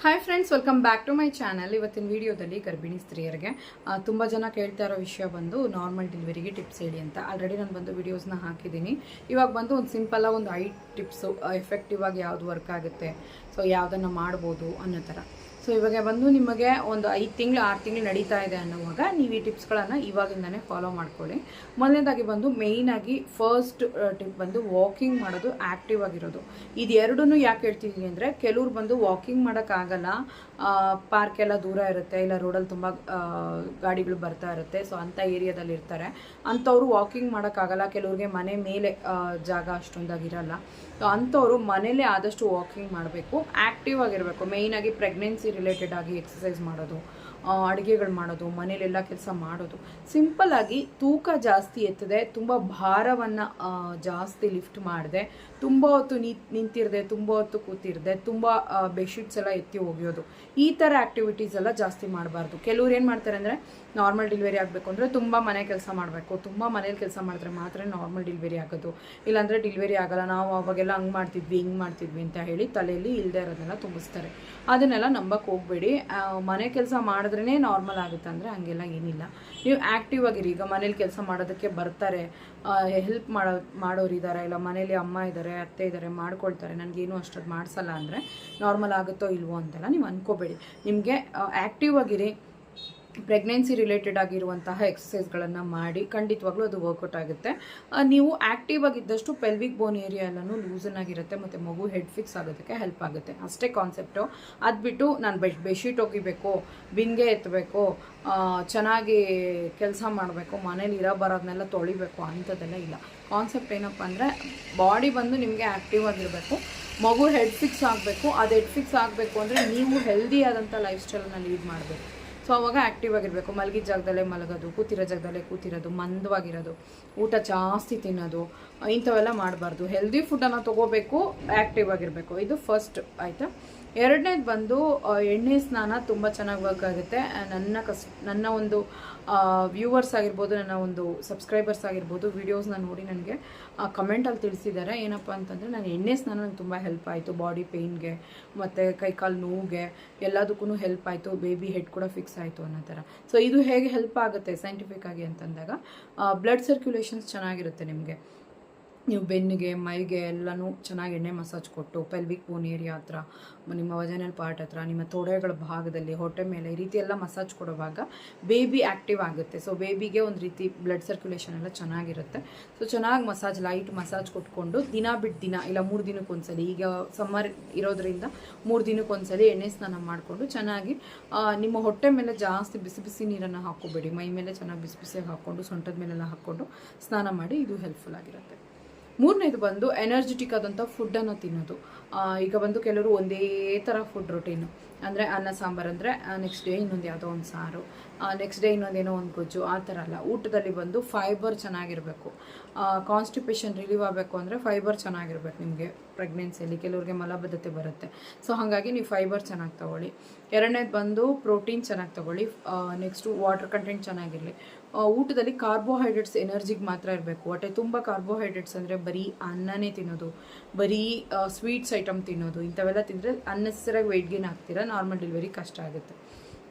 Hi friends, welcome back to my channel. ಇವತ್ತಿನ ವಿಡಿಯೋದಲ್ಲಿ ಗರ್ಭಿಣಿ ಸ್ತ್ರೀಯರಿಗೆ ತುಂಬ ಜನ ಕೇಳ್ತಾ ಇರೋ ವಿಷಯ ಬಂದು ನಾರ್ಮಲ್ ಡೆಲಿವರಿಗೆ ಟಿಪ್ಸ್ ಹೇಳಿ ಅಂತ. ಆಲ್ರೆಡಿ ನಾನು ಬಂದು ವಿಡಿಯೋಸ್ನ ಹಾಕಿದ್ದೀನಿ. ಇವಾಗ ಬಂದು ಒಂದು ಸಿಂಪಲ್ಲಾಗಿ ಒಂದು 5 ಟಿಪ್ಸು ಎಫೆಕ್ಟಿವ್ ಆಗಿ ಯಾವುದು ವರ್ಕ್ ಆಗುತ್ತೆ, ಸೊ ಯಾವುದನ್ನು ಮಾಡ್ಬೋದು ಅನ್ನೋ ಥರ. ಸೊ ಇವಾಗ ಬಂದು ನಿಮಗೆ ಒಂದು 5 ತಿಂಗಳು 6 ತಿಂಗಳು ನಡೀತಾ ಇದೆ ಅನ್ನೋವಾಗ ನೀವು ಈ ಟಿಪ್ಸ್ಗಳನ್ನು ಇವಾಗಿಂದನೇ ಫಾಲೋ ಮಾಡ್ಕೊಳ್ಳಿ. ಮೊದಲನೇದಾಗಿ ಬಂದು ಮೇಯ್ನಾಗಿ ಫಸ್ಟ್ ಟಿಪ್ ಬಂದು ವಾಕಿಂಗ್ ಮಾಡೋದು, ಆ್ಯಕ್ಟಿವ್ ಆಗಿರೋದು. ಇದೆರಡೂ ಯಾಕೆ ಹೇಳ್ತಿದ್ದೀನಿ ಅಂದರೆ, ಕೆಲವ್ರು ಬಂದು ವಾಕಿಂಗ್ ಮಾಡೋಕ್ಕಾಗಲ್ಲ, ಪಾರ್ಕ್ ಎಲ್ಲ ದೂರ ಇರುತ್ತೆ, ಇಲ್ಲ ರೋಡಲ್ಲಿ ತುಂಬ ಗಾಡಿಗಳು ಬರ್ತಾ ಇರುತ್ತೆ, ಸೊ ಅಂಥ ಏರಿಯಾದಲ್ಲಿ ಇರ್ತಾರೆ. ಅಂಥವ್ರು ವಾಕಿಂಗ್ ಮಾಡೋಕ್ಕಾಗಲ್ಲ. ಕೆಲವ್ರಿಗೆ ಮನೆ ಮೇಲೆ ಜಾಗ ಅಷ್ಟೊಂದಾಗಿರಲ್ಲ. ಸೊ ಅಂಥವ್ರು ಮನೇಲೇ ಆದಷ್ಟು ವಾಕಿಂಗ್ ಮಾಡಬೇಕು, ಆ್ಯಕ್ಟಿವ್ ಆಗಿರಬೇಕು. ಮೇಯ್ನಾಗಿ ಪ್ರೆಗ್ನೆನ್ಸಿ ರಿಲೇಟೆಡ್ ಆಗಿ ಎಕ್ಸಸೈಸ್ ಮಾಡೋದು, ಅಡುಗೆಗಳು ಮಾಡೋದು, ಮನೇಲೆಲ್ಲ ಕೆಲಸ ಮಾಡೋದು. ಸಿಂಪಲ್ಲಾಗಿ ತೂಕ ಜಾಸ್ತಿ ಎತ್ತದೆ, ತುಂಬ ಭಾರವನ್ನು ಜಾಸ್ತಿ ಲಿಫ್ಟ್ ಮಾಡಿದೆ, ತುಂಬ ಹೊತ್ತು ನಿಂತಿರದೆ, ತುಂಬ ಹೊತ್ತು ಕೂತಿರದೆ, ತುಂಬ ಬೆಡ್ಶೀಟ್ಸ್ ಎಲ್ಲ ಎತ್ತಿ ಒಗೆಯೋದು, ಈ ಥರ ಆ್ಯಕ್ಟಿವಿಟೀಸ್ ಎಲ್ಲ ಜಾಸ್ತಿ ಮಾಡಬಾರ್ದು. ಕೆಲವ್ರು ಏನು ಮಾಡ್ತಾರೆ ಅಂದರೆ, ನಾರ್ಮಲ್ ಡೆಲಿವರಿ ಆಗಬೇಕು ಅಂದರೆ ತುಂಬ ಮನೆ ಕೆಲಸ ಮಾಡಬೇಕು, ತುಂಬ ಮನೇಲಿ ಕೆಲಸ ಮಾಡಿದ್ರೆ ಮಾತ್ರ ನಾರ್ಮಲ್ ಡೆಲಿವರಿ ಆಗೋದು, ಇಲ್ಲಾಂದರೆ ಡೆಲಿವರಿ ಆಗೋಲ್ಲ, ನಾವು ಅವಾಗೆಲ್ಲ ಹಂಗೆ ಮಾಡ್ತಿದ್ವಿ ಹಿಂಗೆ ಮಾಡ್ತಿದ್ವಿ ಅಂತ ಹೇಳಿ ತಲೆಯಲ್ಲಿ ಇಲ್ಲದೆ ಇರೋದನ್ನೆಲ್ಲ ತುಂಬಿಸ್ತಾರೆ. ಅದನ್ನೆಲ್ಲ ನಂಬಕ್ಕೆ ಹೋಗಬೇಡಿ. ಮನೆ ಕೆಲಸ ಮಾಡಿದ್ರೇ ನಾರ್ಮಲ್ ಆಗುತ್ತೆ ಅಂದರೆ ಹಂಗೆಲ್ಲ ಏನಿಲ್ಲ. ನೀವು ಆ್ಯಕ್ಟಿವ್ ಆಗಿರಿ. ಈಗ ಮನೇಲಿ ಕೆಲಸ ಮಾಡೋದಕ್ಕೆ ಬರ್ತಾರೆ, ಹೆಲ್ಪ್ ಮಾಡೋರು ಇದ್ದಾರೆ, ಇಲ್ಲ ಮನೇಲಿ ಅಮ್ಮ ಇದ್ದಾರೆ, ಅತ್ತೆ ಇದ್ದಾರೆ, ಮಾಡ್ಕೊಳ್ತಾರೆ, ನನಗೇನು ಅಷ್ಟೊಂದು ಮಾಡಿಸಲ್ಲ ಅಂದರೆ ನಾರ್ಮಲ್ ಆಗುತ್ತೋ ಇಲ್ವೋ ಅಂತೆಲ್ಲ ನೀವು ಅಂದ್ಕೋಬೇಡಿ. ನಿಮಗೆ ಆ್ಯಕ್ಟಿವ್ ಆಗಿರಿ. ಪ್ರೆಗ್ನೆನ್ಸಿ ರಿಲೇಟೆಡ್ ಆಗಿರುವಂತಹ ಎಕ್ಸಸೈಸ್ಗಳನ್ನು ಮಾಡಿ, ಖಂಡಿತವಾಗ್ಲೂ ಅದು ವರ್ಕೌಟ್ ಆಗುತ್ತೆ. ನೀವು ಆ್ಯಕ್ಟಿವ್ ಆಗಿದ್ದಷ್ಟು ಪೆಲ್ವಿಕ್ ಬೋನ್ ಏರಿಯಾ ಎಲ್ಲನೂ ಲೂಸನ್ ಆಗಿರುತ್ತೆ, ಮತ್ತು ಮಗು ಹೆಡ್ ಫಿಕ್ಸ್ ಆಗೋದಕ್ಕೆ ಹೆಲ್ಪ್ ಆಗುತ್ತೆ. ಅಷ್ಟೇ ಕಾನ್ಸೆಪ್ಟು. ಅದು ಬಿಟ್ಟು ನಾನು ಬೆಡ್ಶೀಟ್ ಒಗಿಬೇಕು, ಬಿಂಗೆ ಎತ್ತಬೇಕು, ಚೆನ್ನಾಗಿ ಕೆಲಸ ಮಾಡಬೇಕು, ಮನೇಲಿ ಬರೋದನ್ನೆಲ್ಲ ತೊಳಿಬೇಕು ಅಂಥದ್ದೆಲ್ಲ ಇಲ್ಲ. ಕಾನ್ಸೆಪ್ಟ್ ಏನಪ್ಪ ಅಂದರೆ, ಬಾಡಿ ಬಂದು ನಿಮಗೆ ಆ್ಯಕ್ಟಿವ್ ಆಗಿರಬೇಕು, ಮಗು ಹೆಡ್ ಫಿಕ್ಸ್ ಆಗಬೇಕು. ಅದು ಹೆಡ್ ಫಿಕ್ಸ್ ಆಗಬೇಕು ಅಂದರೆ ನೀವು ಹೆಲ್ದಿ ಆದಂಥ ಲೈಫ್ ಸ್ಟೈಲನ್ನು ಲೀಡ್ ಮಾಡಬೇಕು. ಸೊ ಅವಾಗ ಆ್ಯಕ್ಟಿವ್ ಆಗಿರಬೇಕು. ಮಲಗಿದ ಜಾಗದಲ್ಲೇ ಮಲಗೋದು, ಕೂತಿರೋ ಜಾಗದಲ್ಲೇ ಕೂತಿರೋದು, ಮಂದವಾಗಿರೋದು, ಊಟ ಜಾಸ್ತಿ ತಿನ್ನೋದು, ಇಂಥವೆಲ್ಲ ಮಾಡಬಾರ್ದು. ಹೆಲ್ದಿ ಫುಡ್ಡನ್ನು ತೊಗೋಬೇಕು, ಆ್ಯಕ್ಟಿವ್ ಆಗಿರಬೇಕು. ಇದು ಫಸ್ಟ್ ಆಯಿತಾ. ಎರಡನೇದು ಬಂದು ಎಣ್ಣೆ ಸ್ನಾನ ತುಂಬ ಚೆನ್ನಾಗಿ ವರ್ಕ್ ಆಗುತ್ತೆ. ನನ್ನ ಒಂದು ವ್ಯೂವರ್ಸ್ ಆಗಿರ್ಬೋದು, ನನ್ನ ಒಂದು ಸಬ್ಸ್ಕ್ರೈಬರ್ಸ್ ಆಗಿರ್ಬೋದು, ವೀಡಿಯೋಸ್ನ ನೋಡಿ ನನಗೆ ಕಮೆಂಟಲ್ಲಿ ತಿಳಿಸಿದ್ದಾರೆ. ಏನಪ್ಪ ಅಂತಂದರೆ, ನಾನು ಎಣ್ಣೆ ಸ್ನಾನ ನನಗೆ ತುಂಬ ಹೆಲ್ಪ್ ಆಯಿತು, ಬಾಡಿ ಪೇಯ್ನ್ಗೆ ಮತ್ತು ಕೈಕಾಲು ನೋವಿಗೆ ಎಲ್ಲದಕ್ಕೂ ಹೆಲ್ಪ್ ಆಯಿತು, ಬೇಬಿ ಹೆಡ್ ಕೂಡ ಫಿಕ್ಸ್ ಆಯಿತು ಅನ್ನೋ ಥರ. ಸೊ ಇದು ಹೇಗೆ ಹೆಲ್ಪ್ ಆಗುತ್ತೆ ಸೈಂಟಿಫಿಕ್ ಆಗಿ ಅಂತಂದಾಗ, ಬ್ಲಡ್ ಸರ್ಕ್ಯುಲೇಷನ್ಸ್ ಚೆನ್ನಾಗಿರುತ್ತೆ ನಿಮಗೆ. ನೀವು ಬೆನ್ನಿಗೆ, ಮೈಗೆ ಎಲ್ಲನೂ ಚೆನ್ನಾಗಿ ಎಣ್ಣೆ ಮಸಾಜ್ ಕೊಟ್ಟು, ಪೆಲ್ವಿಕ್ ಬೋನ್ ಏರಿಯಾ ಹತ್ರ, ನಿಮ್ಮ ವಜನಲ್ ಪಾರ್ಟ್ ಹತ್ರ, ನಿಮ್ಮ ತೊಡೆಗಳ ಭಾಗದಲ್ಲಿ, ಹೊಟ್ಟೆ ಮೇಲೆ, ಈ ರೀತಿ ಎಲ್ಲ ಮಸಾಜ್ ಕೊಡುವಾಗ ಬೇಬಿ ಆ್ಯಕ್ಟಿವ್ ಆಗುತ್ತೆ. ಸೊ ಬೇಬಿಗೆ ಒಂದು ರೀತಿ ಬ್ಲಡ್ ಸರ್ಕ್ಯುಲೇಷನ್ ಎಲ್ಲ ಚೆನ್ನಾಗಿರುತ್ತೆ. ಸೊ ಚೆನ್ನಾಗಿ ಮಸಾಜ್, ಲೈಟ್ ಮಸಾಜ್ ಕೊಟ್ಕೊಂಡು ದಿನ ಬಿಟ್ಟು ದಿನ, ಇಲ್ಲ 3 ದಿನಕ್ಕೊಂದ್ಸಲಿ, ಈಗ ಸಮ್ಮರ್ ಇರೋದ್ರಿಂದ 3 ದಿನಕ್ಕೊಂದ್ಸಲಿ ಎಣ್ಣೆ ಸ್ನಾನ ಮಾಡಿಕೊಂಡು ಚೆನ್ನಾಗಿ ನಿಮ್ಮ ಹೊಟ್ಟೆ ಮೇಲೆ ಜಾಸ್ತಿ ಬಿಸಿ ಬಿಸಿ ನೀರನ್ನು ಹಾಕೋಬೇಡಿ, ಮೈ ಮೇಲೆ ಚೆನ್ನಾಗಿ ಬಿಸಿ ಬಿಸಿಯಾಗಿ ಹಾಕ್ಕೊಂಡು, ಸೊಂಟದ ಮೇಲೆಲ್ಲ ಹಾಕ್ಕೊಂಡು ಸ್ನಾನ ಮಾಡಿ. ಇದು ಹೆಲ್ಪ್ಫುಲ್ ಆಗಿರುತ್ತೆ. ಮೂರನೇದು ಬಂದು ಎನರ್ಜೆಟಿಕ್ ಆದಂಥ ಫುಡ್ಡನ್ನು ತಿನ್ನೋದು. ಈಗ ಬಂದು ಕೆಲವರು ಒಂದೇ ಥರ ಫುಡ್ ರೊಟೀನು, ಅಂದರೆ ಅನ್ನ ಸಾಂಬಾರು ಅಂದರೆ ನೆಕ್ಸ್ಟ್ ಡೇ ಇನ್ನೊಂದು ಯಾವುದೋ ಒಂದು ಸಾರು, ನೆಕ್ಸ್ಟ್ ಡೇ ಇನ್ನೊಂದೇನೋ ಒಂದು ಗೊಜ್ಜು, ಆ ಥರ ಅಲ್ಲ. ಊಟದಲ್ಲಿ ಬಂದು ಫೈಬರ್ ಚೆನ್ನಾಗಿರಬೇಕು. ಕಾನ್ಸ್ಟಿಪೇಷನ್ ರಿಲೀವ್ ಆಗಬೇಕು ಅಂದರೆ ಫೈಬರ್ ಚೆನ್ನಾಗಿರ್ಬೇಕು. ನಿಮಗೆ ಪ್ರೆಗ್ನೆನ್ಸಿಯಲ್ಲಿ ಕೆಲವ್ರಿಗೆ ಮಲಬದ್ಧತೆ ಬರುತ್ತೆ, ಸೊ ಹಾಗಾಗಿ ನೀವು ಫೈಬರ್ ಚೆನ್ನಾಗಿ ತೊಗೊಳ್ಳಿ. ಎರಡನೇದು ಬಂದು ಪ್ರೋಟೀನ್ ಚೆನ್ನಾಗಿ ತೊಗೊಳ್ಳಿ. ನೆಕ್ಸ್ಟು ವಾಟರ್ ಕಂಟೆಂಟ್ ಚೆನ್ನಾಗಿರಲಿ. ಊಟದಲ್ಲಿ ಕಾರ್ಬೋಹೈಡ್ರೇಟ್ಸ್ ಎನರ್ಜಿಗೆ ಮಾತ್ರ ಇರಬೇಕು. ಹೊಟ್ಟೆ ತುಂಬ ಕಾರ್ಬೋಹೈಡ್ರೇಟ್ಸ್ ಅಂದರೆ ಬರೀ ಅನ್ನನೇ ತಿನ್ನೋದು, ಬರೀ ಸ್ವೀಟ್ಸ್ ಐಟಮ್ ತಿನ್ನೋದು, ಇಂಥವೆಲ್ಲ ತಿಂದರೆ ಅನ್ನೆಸರಿಯಾಗಿ ವೆಯ್ಟ್ ಗೇನ್ ಆಗ್ತೀರಾ, ನಾರ್ಮಲ್ ಡೆಲಿವರಿ ಕಷ್ಟ ಆಗುತ್ತೆ.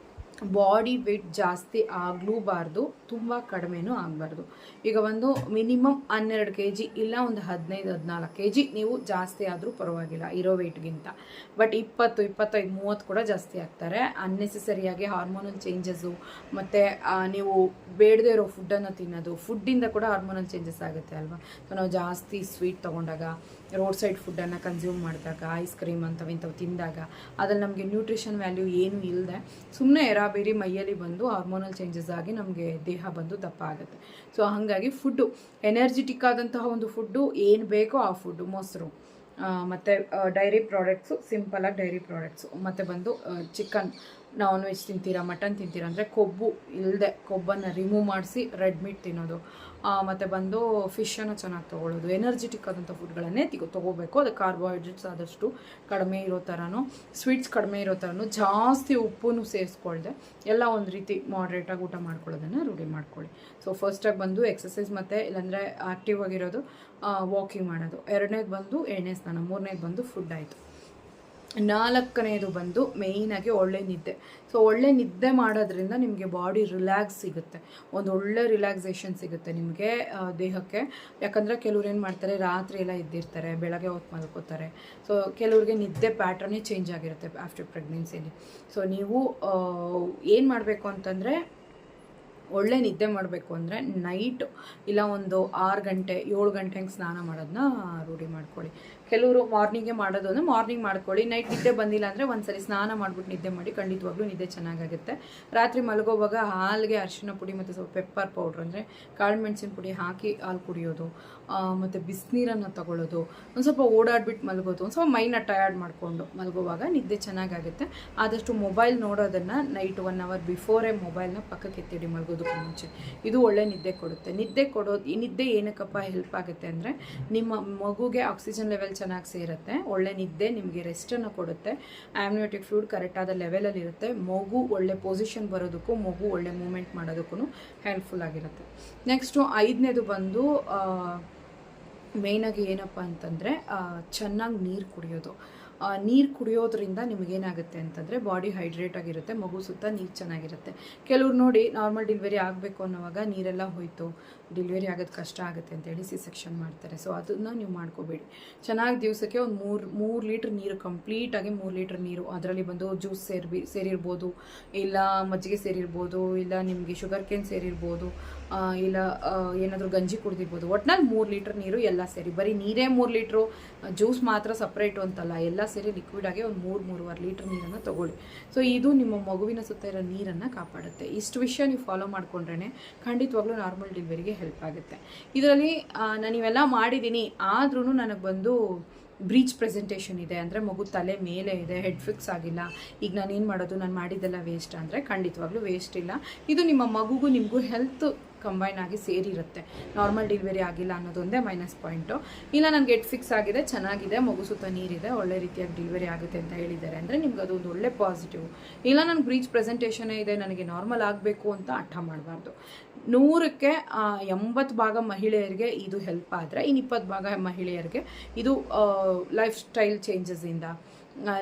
ಬಾಡಿ ವೆಯ್ಟ್ ಜಾಸ್ತಿ ಆಗಲೂಬಾರ್ದು, ತುಂಬ ಕಡಿಮೆನೂ ಆಗಬಾರ್ದು. ಈಗ ಒಂದು ಮಿನಿಮಮ್ 12 kg ಇಲ್ಲ ಒಂದು 15-14 kg ನೀವು ಜಾಸ್ತಿ ಆದರೂ ಪರವಾಗಿಲ್ಲ ಇರೋ ವೆಯ್ಟ್ಗಿಂತ. ಬಟ್ 20, 25, 30 ಕೂಡ ಜಾಸ್ತಿ ಆಗ್ತಾರೆ. ಅನ್ನೆಸೆಸರಿಯಾಗಿ ಹಾರ್ಮೋನಲ್ ಚೇಂಜಸ್ಸು, ಮತ್ತು ನೀವು ಬೇಡದೇ ಇರೋ ಫುಡ್ಡನ್ನು ತಿನ್ನೋದು, ಫುಡ್ಡಿಂದ ಕೂಡ ಹಾರ್ಮೋನಲ್ ಚೇಂಜಸ್ ಆಗುತ್ತೆ ಅಲ್ವಾ. ಸೊ ನಾವು ಜಾಸ್ತಿ ಸ್ವೀಟ್ ತೊಗೊಂಡಾಗ, ರೋಡ್ ಸೈಡ್ ಫುಡ್ಡನ್ನು ಕನ್ಸ್ಯೂಮ್ ಮಾಡಿದಾಗ, ಐಸ್ ಕ್ರೀಮ್ ಇಂಥವು ತಿಂದಾಗ, ಅದ್ರಲ್ಲಿ ನಮಗೆ ನ್ಯೂಟ್ರಿಷನ್ ವ್ಯಾಲ್ಯೂ ಏನೂ ಇಲ್ಲದೆ ಸುಮ್ಮನೆ ಬೇರೆ ಮೈಯಲ್ಲಿ ಬಂದು ಹಾರ್ಮೋನಲ್ ಚೇಂಜಸ್ ಆಗಿ ನಮಗೆ ದೇಹ ಬಂದು ದಪ್ಪ ಆಗುತ್ತೆ. ಸೊ ಹಾಗಾಗಿ ಫುಡ್ಡು ಎನರ್ಜಿಟಿಕ್ ಆದಂತಹ ಒಂದು ಫುಡ್ಡು, ಏನು ಬೇಕೋ ಆ ಫುಡ್ಡು, ಮೊಸರು ಮತ್ತು ಡೈರಿ ಪ್ರಾಡಕ್ಟ್ಸು, ಸಿಂಪಲಾಗಿ ಡೈರಿ ಪ್ರಾಡಕ್ಟ್ಸು, ಮತ್ತು ಬಂದು ಚಿಕನ್, ನಾನ್ ವೆಜ್ ತಿಂತೀರಾ, ಮಟನ್ ತಿಂತೀರಾ ಅಂದರೆ ಕೊಬ್ಬು ಇಲ್ಲದೆ, ಕೊಬ್ಬನ್ನು ರಿಮೂವ್ ಮಾಡಿಸಿ ರೆಡ್ ಮೀಟ್ ತಿನ್ನೋದು, ಮತ್ತು ಬಂದು ಫಿಶನ್ನು ಚೆನ್ನಾಗಿ ತೊಗೊಳ್ಳೋದು, ಎನರ್ಜೆಟಿಕ್ ಆದಂಥ ಫುಡ್ಗಳನ್ನೇ ತೊಗೋಬೇಕು. ಅದು ಕಾರ್ಬೋಹೈಡ್ರೇಟ್ಸ್ ಆದಷ್ಟು ಕಡಿಮೆ ಇರೋ ಥರನೂ, ಸ್ವೀಟ್ಸ್ ಕಡಿಮೆ ಇರೋ ಥರನೂ, ಜಾಸ್ತಿ ಉಪ್ಪನ್ನು ಸೇರಿಸ್ಕೊಳ್ದೆ ಎಲ್ಲ ಒಂದು ರೀತಿ ಮಾಡ್ರೇಟಾಗಿ ಊಟ ಮಾಡ್ಕೊಳ್ಳೋದನ್ನು ರೂಢಿ ಮಾಡ್ಕೊಳ್ಳಿ. ಸೊ ಫಸ್ಟಾಗಿ ಬಂದು ಎಕ್ಸಸೈಸ್, ಮತ್ತು ಇಲ್ಲಾಂದರೆ ಆ್ಯಕ್ಟಿವ್ ಆಗಿರೋದು, ವಾಕಿಂಗ್ ಮಾಡೋದು. ಎರಡನೇದು ಬಂದು ಎಣ್ಣೆ ಸ್ನಾನ, ಮೂರನೇದು ಬಂದು ಫುಡ್ ಆಯಿತು. ನಾಲ್ಕನೇದು ಬಂದು ಮೇಯ್ನಾಗಿ ಒಳ್ಳೆ ನಿದ್ದೆ. ಸೊ ಒಳ್ಳೆ ನಿದ್ದೆ ಮಾಡೋದ್ರಿಂದ ನಿಮಗೆ ಬಾಡಿ ರಿಲ್ಯಾಕ್ಸ್ ಸಿಗುತ್ತೆ, ಒಂದು ಒಳ್ಳೆ ರಿಲ್ಯಾಕ್ಸೇಷನ್ ಸಿಗುತ್ತೆ ನಿಮಗೆ ದೇಹಕ್ಕೆ. ಯಾಕಂದರೆ ಕೆಲವ್ರು ಏನು ಮಾಡ್ತಾರೆ, ರಾತ್ರಿ ಎಲ್ಲ ಇದ್ದಿರ್ತಾರೆ, ಬೆಳಗ್ಗೆ ಹೊತ್ತು ಮಲ್ಕೋತಾರೆ. ಸೊ ಕೆಲವ್ರಿಗೆ ನಿದ್ದೆ ಪ್ಯಾಟ್ರನ್ನೇ ಚೇಂಜ್ ಆಗಿರುತ್ತೆ ಆಫ್ಟರ್ ಪ್ರೆಗ್ನೆನ್ಸಿಯಲ್ಲಿ. ಸೊ ನೀವು ಏನು ಮಾಡಬೇಕು ಅಂತಂದರೆ, ಒಳ್ಳೆ ನಿದ್ದೆ ಮಾಡಬೇಕು ಅಂದರೆ ನೈಟ್ ಇಲ್ಲ ಒಂದು 6 ಗಂಟೆ 7 ಗಂಟೆ ಹಂಗೆ ಸ್ನಾನ ಮಾಡೋದನ್ನ ರೂಢಿ ಮಾಡ್ಕೊಳ್ಳಿ. ಕೆಲವರು ಮಾರ್ನಿಂಗೇ ಮಾಡೋದು ಅಂದರೆ ಮಾರ್ನಿಂಗ್ ಮಾಡ್ಕೊಳ್ಳಿ. ನೈಟ್ ನಿದ್ದೆ ಬಂದಿಲ್ಲ ಅಂದರೆ ಒಂದ್ಸರಿ ಸ್ನಾನ ಮಾಡಿಬಿಟ್ಟು ನಿದ್ದೆ ಮಾಡಿ, ಖಂಡಿತವಾಗ್ಲೂ ನಿದ್ದೆ ಚೆನ್ನಾಗಾಗುತ್ತೆ. ರಾತ್ರಿ ಮಲಗೋವಾಗ ಹಾಲಿಗೆ ಅರಿಶಿನ ಪುಡಿ ಮತ್ತು ಸ್ವಲ್ಪ ಪೆಪ್ಪರ್ ಪೌಡ್ರ್ ಅಂದರೆ ಕಾಳು ಮೆಣಸಿನ ಪುಡಿ ಹಾಕಿ ಹಾಲು ಕುಡಿಯೋದು, ಮತ್ತು ಬಿಸಿನೀರನ್ನು ತಗೊಳ್ಳೋದು, ಒಂದು ಸ್ವಲ್ಪ ಓಡಾಡ್ಬಿಟ್ಟು ಮಲಗೋದು, ಒಂದು ಸ್ವಲ್ಪ ಮೈನ ಟಯರ್ಡ್ ಮಾಡಿಕೊಂಡು ಮಲಗೋವಾಗ ನಿದ್ದೆ ಚೆನ್ನಾಗಾಗುತ್ತೆ. ಆದಷ್ಟು ಮೊಬೈಲ್ ನೋಡೋದನ್ನು ನೈಟ್ 1 ಅವರ್ ಬಿಫೋರೇ ಮೊಬೈಲ್ನ ಪಕ್ಕಕ್ಕೆ ಎತ್ತಿಡಿ ಮಲಗೋದಕ್ಕೂ ಮುಂಚೆ. ಇದು ಒಳ್ಳೆ ನಿದ್ದೆ ಕೊಡುತ್ತೆ. ಈ ನಿದ್ದೆ ಏನಕ್ಕಪ್ಪ ಹೆಲ್ಪ್ ಆಗುತ್ತೆ ಅಂದರೆ, ನಿಮ್ಮ ಮಗುಗೆ ಆಕ್ಸಿಜನ್ ಲೆವೆಲ್ ಚೆನ್ನಾಗಿ ಸೇರುತ್ತೆ. ಒಳ್ಳೆ ನಿದ್ದೆ ನಿಮಗೆ ರೆಸ್ಟನ್ನು ಕೊಡುತ್ತೆ. ಆಮ್ನಿಯೋಟಿಕ್ ಫ್ಲೂಯಿಡ್ ಕರೆಕ್ಟಾದ ಲೆವೆಲಲ್ಲಿ ಇರುತ್ತೆ. ಮಗು ಒಳ್ಳೆ ಪೊಸಿಷನ್ ಬರೋದಕ್ಕೂ, ಮಗು ಒಳ್ಳೆ ಮೂಮೆಂಟ್ ಮಾಡೋದಕ್ಕೂ ಹೆಲ್ಪ್ಫುಲ್ ಆಗಿರುತ್ತೆ. ನೆಕ್ಸ್ಟು 5ನೇದು ಬಂದು ಮೇಯ್ನಾಗಿ ಏನಪ್ಪ ಅಂತಂದರೆ, ಚೆನ್ನಾಗಿ ನೀರು ಕುಡಿಯೋದು. ನೀರು ಕುಡಿಯೋದ್ರಿಂದ ನಿಮಗೇನಾಗುತ್ತೆ ಅಂತಂದರೆ, ಬಾಡಿ ಹೈಡ್ರೇಟ್ ಆಗಿರುತ್ತೆ, ಮಗು ಸುತ್ತ ನೀರು ಚೆನ್ನಾಗಿರುತ್ತೆ. ಕೆಲವ್ರು ನೋಡಿ ನಾರ್ಮಲ್ ಡೆಲಿವರಿ ಆಗಬೇಕು ಅನ್ನೋವಾಗ ನೀರೆಲ್ಲ ಹೋಯ್ತು, ಡೆಲಿವರಿ ಆಗೋದು ಕಷ್ಟ ಆಗುತ್ತೆ ಅಂತೇಳಿ C-ಸೆಕ್ಷನ್ ಮಾಡ್ತಾರೆ. ಸೊ ಅದನ್ನು ನೀವು ಮಾಡ್ಕೋಬೇಡಿ. ಚೆನ್ನಾಗಿ ದಿವಸಕ್ಕೆ ಒಂದು 3 ಲೀಟ್ರ್ ನೀರು, ಕಂಪ್ಲೀಟಾಗಿ 3 ಲೀಟ್ರ್ ನೀರು, ಅದರಲ್ಲಿ ಬಂದು ಜ್ಯೂಸ್ ಸೇರಿರ್ಬೋದು, ಇಲ್ಲ ಮಜ್ಜಿಗೆ ಸೇರಿರ್ಬೋದು, ಇಲ್ಲ ನಿಮಗೆ ಶುಗರ್ ಕೇನ್ ಸೇರಿರ್ಬೋದು, ಇಲ್ಲ ಏನಾದರೂ ಗಂಜಿ ಕುಡಿದಿರ್ಬೋದು. ಒಟ್ನಲ್ಲಿ 3 ಲೀಟ್ರ್ ನೀರು ಎಲ್ಲ ಸೇರಿ, ಬರೀ ನೀರೇ 3 ಲೀಟ್ರು, ಜ್ಯೂಸ್ ಮಾತ್ರ ಸಪ್ರೇಟು ಅಂತಲ್ಲ, ಎಲ್ಲ ಸೇರಿ ಲಿಕ್ವಿಡಾಗಿ ಒಂದು 3-3.5 ಲೀಟ್ರ್ ನೀರನ್ನು ತೊಗೊಳ್ಳಿ. ಸೊ ಇದು ನಿಮ್ಮ ಮಗುವಿನ ಸುತ್ತ ಇರೋ ನೀರನ್ನು ಕಾಪಾಡುತ್ತೆ. ಇಷ್ಟು ವಿಷಯ ನೀವು ಫಾಲೋ ಮಾಡಿಕೊಂಡ್ರೆ ಖಂಡಿತವಾಗ್ಲೂ ನಾರ್ಮಲ್ ಡೆಲಿವರಿಗೆ ಹೆಲ್ಪ್ ಆಗುತ್ತೆ. ಇದರಲ್ಲಿ ನಾನು ಇವೆಲ್ಲ ಮಾಡಿದ್ದೀನಿ, ಆದ್ರೂ ನನಗೆ ಬಂದು ಬ್ರೀಚ್ ಪ್ರೆಸೆಂಟೇಷನ್ ಇದೆ ಅಂದರೆ ಮಗು ತಲೆ ಮೇಲೆ ಇದೆ, ಹೆಡ್ ಫಿಕ್ಸ್ ಆಗಿಲ್ಲ, ಈಗ ನಾನೇನು ಮಾಡೋದು, ನಾನು ಮಾಡಿದ್ದೆಲ್ಲ ವೇಸ್ಟ್ ಅಂದರೆ ಖಂಡಿತವಾಗ್ಲೂ ವೇಸ್ಟ್ ಇಲ್ಲ. ಇದು ನಿಮ್ಮ ಮಗುಗೂ ನಿಮಗೂ ಹೆಲ್ತ್ ಕಂಬೈನ್ ಆಗಿ ಸೇರಿರುತ್ತೆ. ನಾರ್ಮಲ್ ಡೆಲಿವರಿ ಆಗಿಲ್ಲ ಅನ್ನೋದೊಂದೇ ಮೈನಸ್ ಪಾಯಿಂಟು. ಇಲ್ಲ ನನಗೆ ಹೆಡ್ ಫಿಕ್ಸ್ ಆಗಿದೆ, ಚೆನ್ನಾಗಿದೆ, ಮಗು ಸುತ್ತ ನೀರಿದೆ, ಒಳ್ಳೆ ರೀತಿಯಾಗಿ ಡೆಲಿವರಿ ಆಗುತ್ತೆ ಅಂತ ಹೇಳಿದ್ದಾರೆ ಅಂದರೆ ನಿಮ್ಗೆ ಅದೊಂದು ಒಳ್ಳೆ ಪಾಸಿಟಿವ್. ಇಲ್ಲ ನನಗೆ ಬ್ರೀಚ್ ಪ್ರೆಸೆಂಟೇಷನೇ ಇದೆ, ನನಗೆ ನಾರ್ಮಲ್ ಆಗಬೇಕು ಅಂತ ಹಠ ಮಾಡಬಾರ್ದು. 100ಕ್ಕೆ 80 ಭಾಗ ಮಹಿಳೆಯರಿಗೆ ಇದು ಹೆಲ್ಪ್ ಆದರೆ, ಇನ್ನು 20 ಭಾಗ ಮಹಿಳೆಯರಿಗೆ ಇದು ಲೈಫ್ ಸ್ಟೈಲ್ ಚೇಂಜಸ್ಸಿಂದ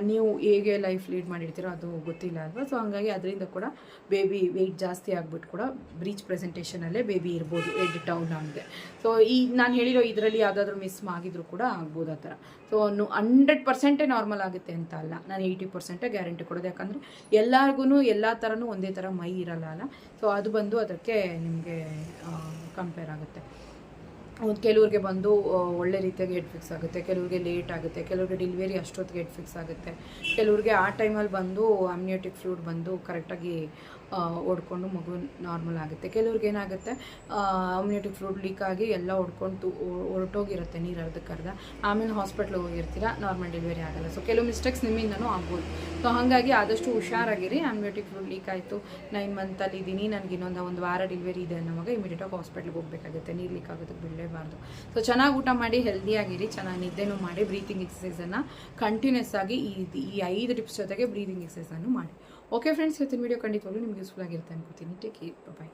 ನೀವು ಹೇಗೆ ಲೈಫ್ ಲೀಡ್ ಮಾಡಿರ್ತೀರೋ ಅದು ಗೊತ್ತಿಲ್ಲ ಅಲ್ವಾ. ಸೊ ಹಾಗಾಗಿ ಅದರಿಂದ ಕೂಡ ಬೇಬಿ ವೆಯ್ಟ್ ಜಾಸ್ತಿ ಆಗಿಬಿಟ್ಟು ಕೂಡ ಬ್ರೀಚ್ ಪ್ರೆಸೆಂಟೇಷನಲ್ಲೇ ಬೇಬಿ ಇರ್ಬೋದು, ಹೆಡ್ ಡೌನ್ ಆಗಿದೆ. ಸೊ ಈ ನಾನು ಹೇಳಿರೋ ಇದರಲ್ಲಿ ಯಾವುದಾದ್ರೂ ಮಿಸ್ ಆಗಿದ್ರು ಕೂಡ ಆಗ್ಬೋದು ಆ ಥರ. ಸೊ 100% ನಾರ್ಮಲ್ ಆಗುತ್ತೆ ಅಂತ ಅಲ್ಲ, ನಾನು 80% ಗ್ಯಾರಂಟಿ ಕೊಡೋದು. ಯಾಕಂದರೆ ಎಲ್ಲರಿಗೂ ಎಲ್ಲ ಥರನೂ ಒಂದೇ ಥರ ಮೈ ಇರಲ್ಲ ಅಲ್ಲ. ಸೊ ಅದು ಬಂದು ಅದಕ್ಕೆ ನಿಮಗೆ ಕಂಪೇರ್ ಆಗುತ್ತೆ. ಕೆಲವ್ರಿಗೆ ಬಂದು ಒಳ್ಳೆ ರೀತಿಯಾಗಿ ಹೆಡ್ ಫಿಕ್ಸ್ ಆಗುತ್ತೆ, ಕೆಲವ್ರಿಗೆ ಲೇಟ್ ಆಗುತ್ತೆ, ಕೆಲವ್ರಿಗೆ ಡೆಲಿವರಿ ಅಷ್ಟೊತ್ತಿಗೆ ಹೆಡ್ ಫಿಕ್ಸ್ ಆಗುತ್ತೆ, ಕೆಲವ್ರಿಗೆ ಆ ಟೈಮಲ್ಲಿ ಬಂದು ಆಮ್ನಿಯೋಟಿಕ್ ಫ್ಲೂಯಿಡ್ ಬಂದು ಕರೆಕ್ಟಾಗಿ ಓಡ್ಕೊಂಡು ಮಗು ನಾರ್ಮಲ್ ಆಗುತ್ತೆ. ಕೆಲವ್ರಿಗೆ ಏನಾಗುತ್ತೆ, ಆಮ್ನಿಯೋಟಿಕ್ ಫ್ಲೂಯಿಡ್ ಲೀಕ್ ಆಗಿ ಎಲ್ಲ ಹೊರಟೋಗಿರುತ್ತೆ ನೀರು ಅರ್ಧಕ್ಕರ್ಧ, ಆಮೇಲೆ ಹಾಸ್ಪಿಟ್ಲಿಗೆ ಹೋಗಿರ್ತೀರ, ನಾರ್ಮಲ್ ಡೆಲಿವರಿ ಆಗಲ್ಲ. ಸೊ ಕೆಲವು ಮಿಸ್ಟೇಕ್ಸ್ ನಿಮ್ಮಿಂದನೂ ಆಗ್ಬೋದು. ಸೊ ಹಾಗಾಗಿ ಆದಷ್ಟು ಹುಷಾರಾಗಿರಿ. ಆಮ್ನಿಯೋಟಿಕ್ ಫ್ಲೂಯಿಡ್ ಲೀಕ್ ಆಯಿತು, 9 ಮಂತಲ್ಲಿ ಇದ್ದೀನಿ, ನನಗೆ ಇನ್ನೊಂದು 1 ವಾರ ಡೆಲಿವರಿ ಇದೆ ಅನ್ನೋವಾಗ ಇಮಿಡಿಯೇಟಾಗಿ ಹಾಸ್ಪಿಟ್ಲಿಗೆ ಹೋಗಬೇಕಾಗುತ್ತೆ, ನೀರು ಲೀಕ್ ಆಗೋದಕ್ಕೆ ಬಿಡಲೇಬಾರ್ದು. ಸೊ ಚೆನ್ನಾಗಿ ಊಟ ಮಾಡಿ, ಹೆಲ್ದಿಯಾಗಿರಿ, ಚೆನ್ನಾಗಿ ನಿದ್ದೆನೂ ಮಾಡಿ, ಬ್ರೀತಿಂಗ್ ಎಕ್ಸಸೈಸನ್ನು ಕಂಟಿನ್ಯೂಸ್ ಆಗಿ ಈ 5 ಟಿಪ್ಸ್ ಜೊತೆಗೆ ಬ್ರೀತಿಂಗ್ ಎಕ್ಸಸೈಸನ್ನು ಮಾಡಿ. ಓಕೆ ಫ್ರೆಂಡ್ಸ್, ಇವತ್ತಿನ ವೀಡಿಯೋ ಖಂಡಿತವಾಗ್ಲೂ ನಿಮ್ಗೆ ಯೂಸ್ಫುಲ್ ಆಗಿರುತ್ತೆ ಅನ್ಕೋತೀನಿ. ಟೇಕ್ ಕೇರ್, ಬಾಯ್.